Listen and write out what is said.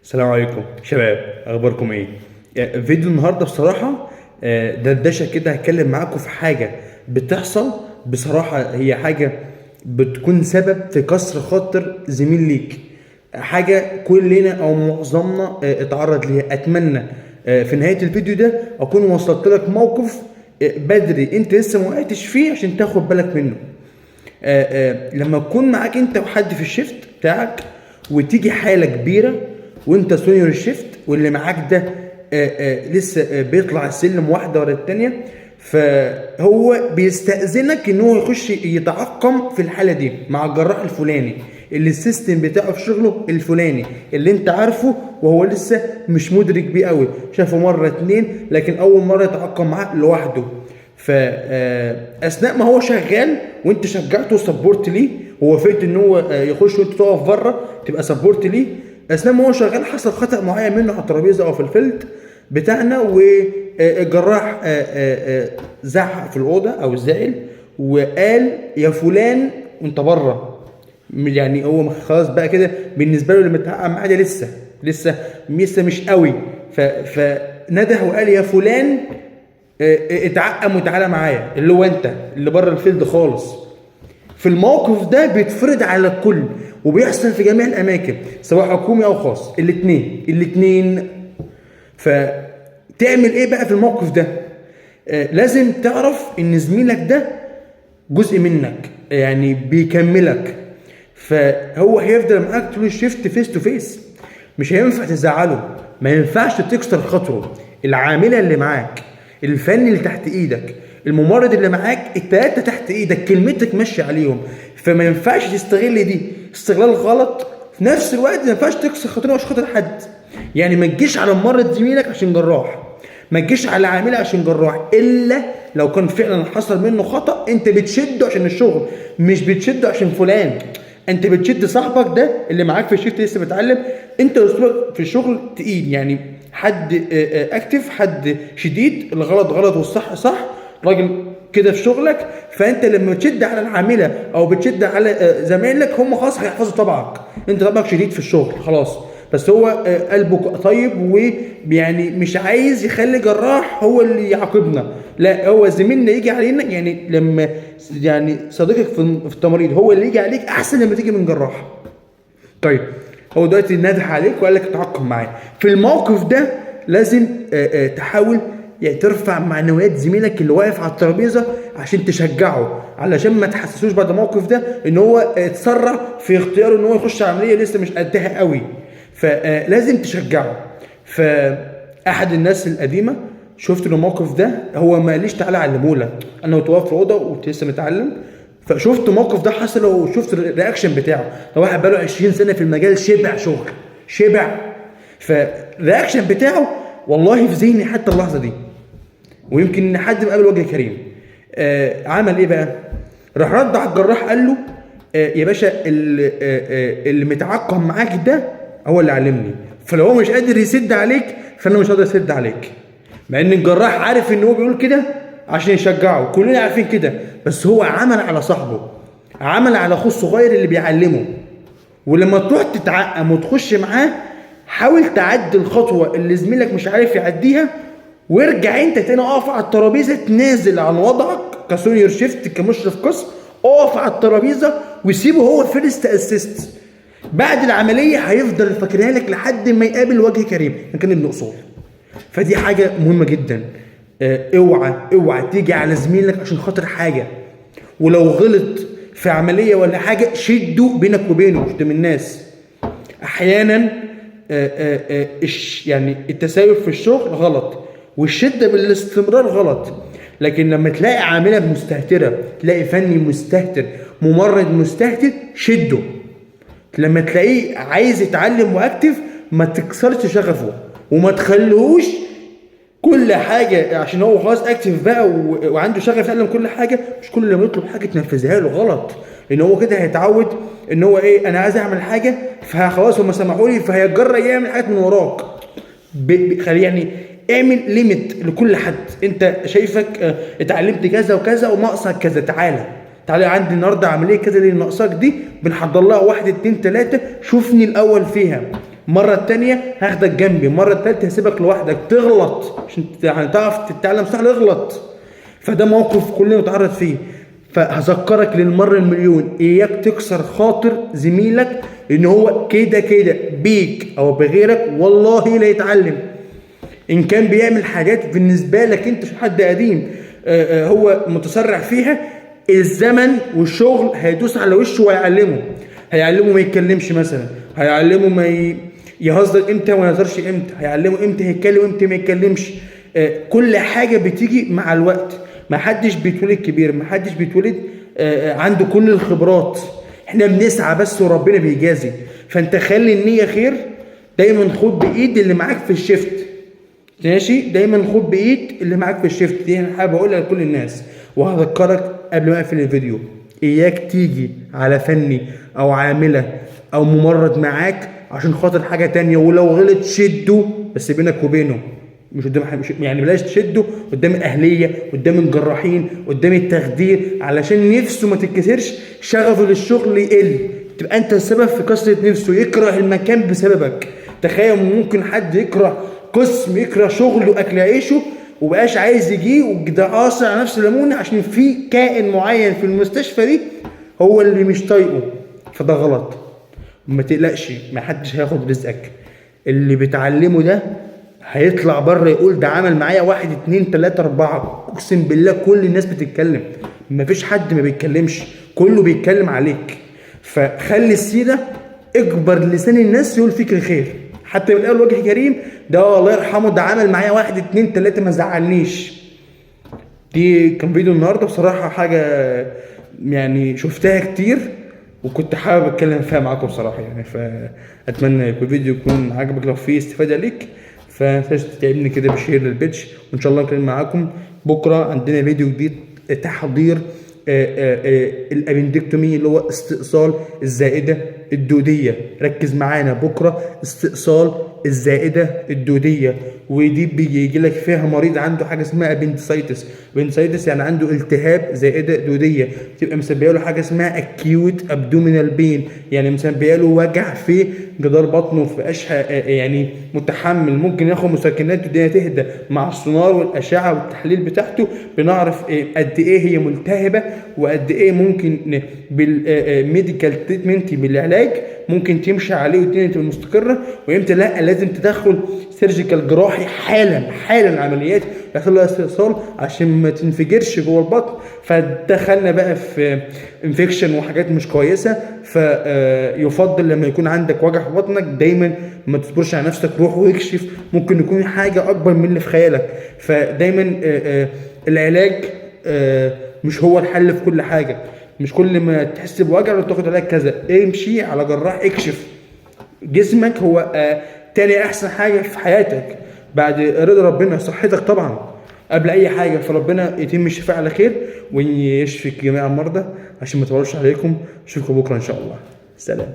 السلام عليكم شباب، اخباركم ايه؟ يعني فيديو النهارده بصراحه دردشه كده. هتكلم معاكم في حاجه بتحصل بصراحه، هي حاجه بتكون سبب في كسر خاطر زميل ليك. حاجه كلنا او معظمنا اتعرض ليها. اتمنى في نهايه الفيديو ده اكون وصلت لك موقف بدري انت لسه ما وقعتش فيه عشان تاخد بالك منه. لما تكون معاك انت وحد في الشيفت بتاعك وتيجي حاله كبيره وانت سونيور الشيفت واللي معاك ده لسه بيطلع السلم واحده ورا التانيه، فهو بيستأذنك ان هو يخش يتعقم في الحاله دي مع الجراح الفلاني اللي السيستم بتاعه في شغله الفلاني اللي انت عارفه، وهو لسه مش مدرك بيه قوي، شافه مره اتنين لكن اول مره يتعقم معاه لوحده. فاثناء ما هو شغال وانت شجعته سبورت ليه، ووافقت ان هو يخش وانت تقف بره تبقى سبورت ليه، اثناء ما هو شغال حصل خطا معين منه على الترابيزه او في الفيلد بتاعنا، والجراح زعق في الاوضه او زعل وقال يا فلان وانت بره. يعني هو خلاص بقى كده بالنسبه له اللي متعقم معاه ده لسه مش قوي، فنده وقال يا فلان اتعقم وتعالى معايا، اللي هو انت اللي بره الفيلد خالص. في الموقف ده بيتفرض على الكل وبيحصل في جميع الاماكن سواء حكومي او خاص، الاثنين. فتعمل ايه بقى في الموقف ده؟ لازم تعرف ان زميلك ده جزء منك، يعني بيكملك، فهو هيفضل معاك طول الشيفت فيس تو فيس. مش هينفع تزعله، ما ينفعش تكسر خاطره. العامله اللي معاك، الفني اللي تحت ايدك، الممرض اللي معاك، التلاته تحت ايدك كلمتك ماشيه عليهم، فما ينفعش تستغل دي استغلال غلط. في نفس الوقت ما ينفعش تكسر خاطره عشان خاطر حد. يعني ما تجيش على ممرض زميلك عشان جراح، ما تجيش على عامله عشان جراح، الا لو كان فعلا حصل منه خطا انت بتشده عشان الشغل، مش بتشده عشان فلان. انت بتشد صاحبك ده اللي معاك في الشيفت لسه بيتعلم، انت اسلوبك في الشغل تقيل، يعني حد اكتف، حد شديد، الغلط غلط والصح صح، راجل كده في شغلك. فانت لما بتشد على العامله او بتشد على زمايلك هم خلاص هيحفظوا طبعك، انت طبعك شديد في الشغل خلاص. بس هو قلبه طيب ويعني مش عايز يخلي جراح هو اللي يعاقبنا، لا هو زميلنا يجي علينا. يعني لما يعني صديقك في التمريض هو اللي يجي عليك احسن لما تيجي من جراح. طيب هو دلوقتي نادح عليك وقال لك تعاقب معاه في الموقف ده، لازم تحاول يعني ترفع معنويات زميلك اللي واقف على الترابيزه عشان تشجعه، علشان ما تحسسوش بعد الموقف ده ان هو اتسرع في اختياره ان هو يخش عمليه لسه مش قدها قوي، فلازم تشجعه. فاحد الناس القديمه شفت له الموقف ده، هو ما قاليش تعالى اعلمهولك، انا متوقف في الاوضه ولسه متعلم، فشفت الموقف ده حصل وشفت الرياكشن بتاعه. ده واحد بقاله 20 سنه في المجال، شبع شغل شبع، فالرياكشن بتاعه والله في ذهني حتى اللحظه دي، ويمكن حد مقابل وجه كريم. عمل ايه بقى؟ راح رد على الجراح قال له يا باشا اللي متعقم معاك ده هو اللي علمني، فلو هو مش قادر يسد عليك فانا مش قادر اسد عليك. مع ان الجراح عارف ان هو بيقول كده عشان يشجعه، كلنا عارفين كده، بس هو عمل على صاحبه، عمل على اخوه الصغير اللي بيعلمه. ولما تروح تتعقم وتخش معاه حاول تعدي الخطوه اللي زميلك مش عارف يعديها، وارجع انت تاني اقف على الترابيزه، تنازل عن وضعك كسونيور شيفت كمشرف قسم، اقف على الترابيزه وسيبه هو فيرست اسيست. بعد العمليه هيفضل فاكرها لك لحد ما يقابل وجه كريم كان ابن اصول. فدي حاجه مهمه جدا. اوعى تيجي على زميلك عشان خاطر حاجه، ولو غلط في عمليه ولا حاجه شده بينك وبينه، مش من الناس. احيانا يعني التسايب في الشغل غلط والشده بالاستمرار غلط، لكن لما تلاقي عامله مستهتره، تلاقي فني مستهتر، ممرض مستهتر، شده. لما تلاقيه عايز يتعلم واكتف ما تكسرش شغفه وما تخليهوش كل حاجه عشان هو خلاص اكتف بقى وعنده شغف يتعلم كل حاجه. مش كل ما يطلب حاجه تنفذها له غلط، لان هو كده هيتعود ان هو ايه، انا عايز اعمل حاجه فخلاص هم سمحوا لي، فهيتجرأ يعمل حاجات من وراك. يعني اعمل ليميت لكل حد. انت شايفك اتعلمت كذا وكذا وناقصك كذا، تعالى عندي النهارده عمليه كذا اللي ناقصاك دي، بنحضر لها 1 2 3، شوفني الاول فيها. المره الثانيه هاخدك جنبي، المره الثالثه هسيبك لوحدك تغلط عشان يعني تعرف تتعلم صح اغلط. فده موقف كلنا نتعرض فيه. فهذكرك للمره المليون، اياك تكسر خاطر زميلك ان هو كده كده بيك او بغيرك والله لا يتعلم. ان كان بيعمل حاجات بالنسبه لك انت مش حد قديم هو متسرع فيها، الزمن والشغل هيدوس على وشه ويعلمه. هيعلمه ما يتكلمش مثلا، هيعلمه ما يهزر امتى وما يهزرش امتى، هيعلمه امتى هيتكلم امتى ما يتكلمش. كل حاجه بتيجي مع الوقت. ما حدش بيتولد كبير، ما حدش بيتولد عنده كل الخبرات. احنا بنسعى بس وربنا بيجازي. فانت خلي النيه خير، دايما خد بايد اللي معاك في الشيفت ماشي، دايما خد بايد اللي معاك في الشيفت. دي انا حابب اقولها لكل الناس. وهذكرك قبل ما اقفل الفيديو، اياك تيجي على فني او عامله او ممرض معاك عشان خاطر حاجه تانية، ولو غلط شده بس بينك وبينه، مش قدام يعني بلاش تشده قدام الاهليه، قدام الجراحين، قدام التخدير، علشان نفسه ما تتكسرش، شغفه للشغل يقل، تبقى انت السبب في كسره نفسه، يكره المكان بسببك. تخيل ممكن حد يكره قسم، يكره شغله واكل عيشه وبقاش عايز يجيه، وده عاصر على نفس الليمونه عشان في كائن معين في المستشفى دي هو اللي مش طايقه. فده غلط. ما تقلقش، ما حدش هياخد رزقك. اللي بتعلمه ده هيطلع بره يقول ده عمل معايا 1 2 3 4. اقسم بالله كل الناس بتتكلم، مفيش حد ما بيتكلمش، كله بيتكلم عليك. فخلي السيره اكبر لسان الناس يقول فيك الخير، حتى من اول وجه كريم ده الله يرحمه ده عمل معايا 1 2 3 ما زعلنيش. دي كان فيديو النهارده بصراحه حاجه يعني شفتها كتير وكنت حابب اتكلم فيها معاكم بصراحه يعني. فاتمنى يكون الفيديو يكون عجبك، لو فيه استفاده ليك فتنساش تتعبني كده بشير للبيتش. وان شاء الله نكلم معاكم بكره. عندنا فيديو جديد تحضير الابندكتومي اللي هو استئصال الزائده الدوديه. ركز معانا بكره، استئصال الزائده الدوديه، ودي بيجي لك فيها مريض عنده حاجه اسمها ابندسايتس. ابندسايتس يعني عنده التهاب زائده دوديه، تبقى مسبيه له حاجه اسمها اكيوت ابدومينال بين، يعني مسبيه له وجع في جدار بطنه، في يعني متحمل، ممكن ياخد مسكنات والدنيا تهدى. مع السونار والاشعه والتحليل بتاعته بنعرف قد ايه هي ملتهبه، وقد ايه ممكن بالميديكال تريتمنت بالعلاج ممكن تمشي عليه والدنيا تبقى مستقره، وامتى لا لازم تدخل سيرجيكال جراحي حالا عمليات يحصل لها استئصال عشان ما تنفجرش جوه البطن. فدخلنا بقى في انفكشن وحاجات مش كويسه. فيفضل لما يكون عندك وجع في بطنك دايما ما تصبرش على نفسك، روح واكشف، ممكن يكون حاجه اكبر من اللي في خيالك. فدايما العلاج مش هو الحل في كل حاجه. مش كل ما تحس بوجع لو تاخد علاج كذا، امشي على جراح، اكشف. جسمك هو تاني احسن حاجه في حياتك بعد رضا ربنا، صحتك طبعا قبل اي حاجه. فربنا يتم الشفاء على خير ويشفي جميع المرضى عشان ما تطولش عليكم. اشوفكم بكره ان شاء الله. سلام.